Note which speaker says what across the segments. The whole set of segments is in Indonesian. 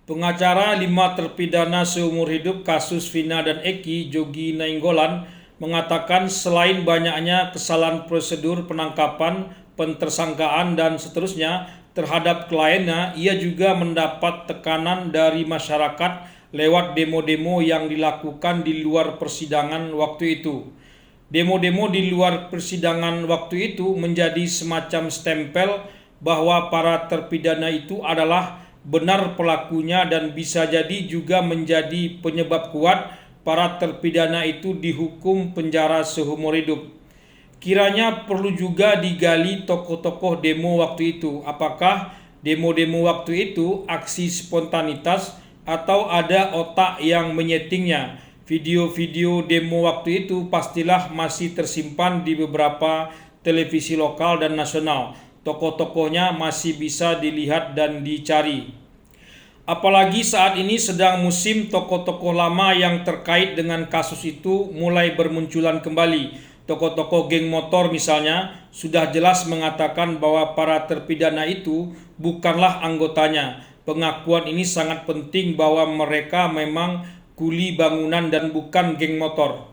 Speaker 1: Pengacara 5 terpidana seumur hidup kasus Vina dan Eki, Jogi Nainggolan, mengatakan selain banyaknya kesalahan prosedur penangkapan, pentersangkaan, dan seterusnya terhadap kliennya, ia juga mendapat tekanan dari masyarakat lewat demo-demo yang dilakukan di luar persidangan waktu itu. Demo-demo di luar persidangan waktu itu menjadi semacam stempel bahwa para terpidana itu adalah benar pelakunya dan bisa jadi juga menjadi penyebab kuat para terpidana itu dihukum penjara seumur hidup. Kiranya perlu juga digali tokoh-tokoh demo waktu itu. Apakah demo-demo waktu itu aksi spontanitas atau ada otak yang menyetingnya? Video-video demo waktu itu pastilah masih tersimpan di beberapa televisi lokal dan nasional. Tokoh-tokohnya masih bisa dilihat dan dicari. Apalagi saat ini sedang musim tokoh-tokoh lama yang terkait dengan kasus itu mulai bermunculan kembali. Tokoh-tokoh geng motor misalnya sudah jelas mengatakan bahwa para terpidana itu bukanlah anggotanya. Pengakuan ini sangat penting bahwa mereka memang kuli bangunan dan bukan geng motor.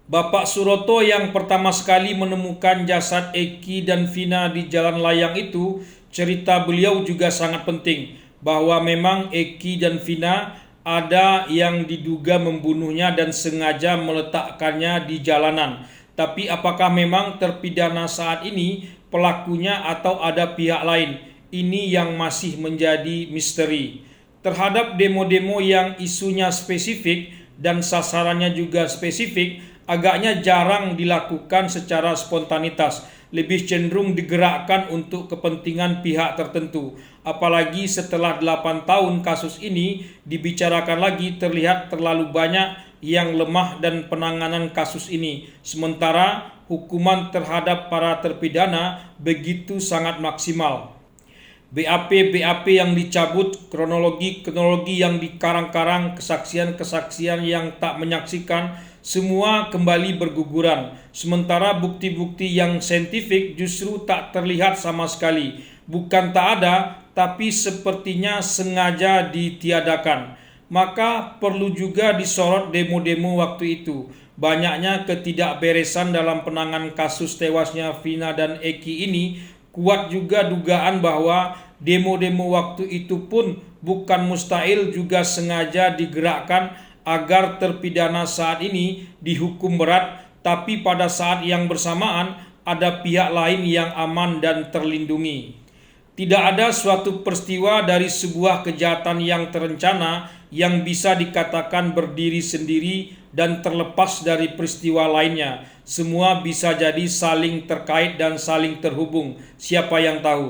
Speaker 1: Bapak Suroto yang pertama sekali menemukan jasad Eki dan Vina di Jalan Layang itu, cerita beliau juga sangat penting, bahwa memang Eki dan Vina ada yang diduga membunuhnya dan sengaja meletakkannya di jalanan. Tapi apakah memang terpidana saat ini pelakunya atau ada pihak lain? Ini yang masih menjadi misteri. Terhadap demo-demo yang isunya spesifik dan sasarannya juga spesifik, agaknya jarang dilakukan secara spontanitas, lebih cenderung digerakkan untuk kepentingan pihak tertentu. Apalagi setelah 8 tahun kasus ini dibicarakan lagi, terlihat terlalu banyak yang lemah dan penanganan kasus ini. Sementara hukuman terhadap para terpidana begitu sangat maksimal. BAP yang dicabut, kronologi yang dikarang-karang, kesaksian-kesaksian yang tak menyaksikan, semua kembali berguguran. Sementara bukti-bukti yang saintifik justru tak terlihat sama sekali. Bukan tak ada, tapi sepertinya sengaja ditiadakan. Maka perlu juga disorot demo-demo waktu itu. Banyaknya ketidakberesan dalam penanganan kasus tewasnya Vina dan Eki ini. Kuat juga dugaan bahwa demo-demo waktu itu pun bukan mustahil juga sengaja digerakkan agar terpidana saat ini dihukum berat, tapi pada saat yang bersamaan ada pihak lain yang aman dan terlindungi. Tidak ada suatu peristiwa dari sebuah kejahatan yang terencana yang bisa dikatakan berdiri sendiri dan terlepas dari peristiwa lainnya. Semua bisa jadi saling terkait dan saling terhubung. Siapa yang tahu?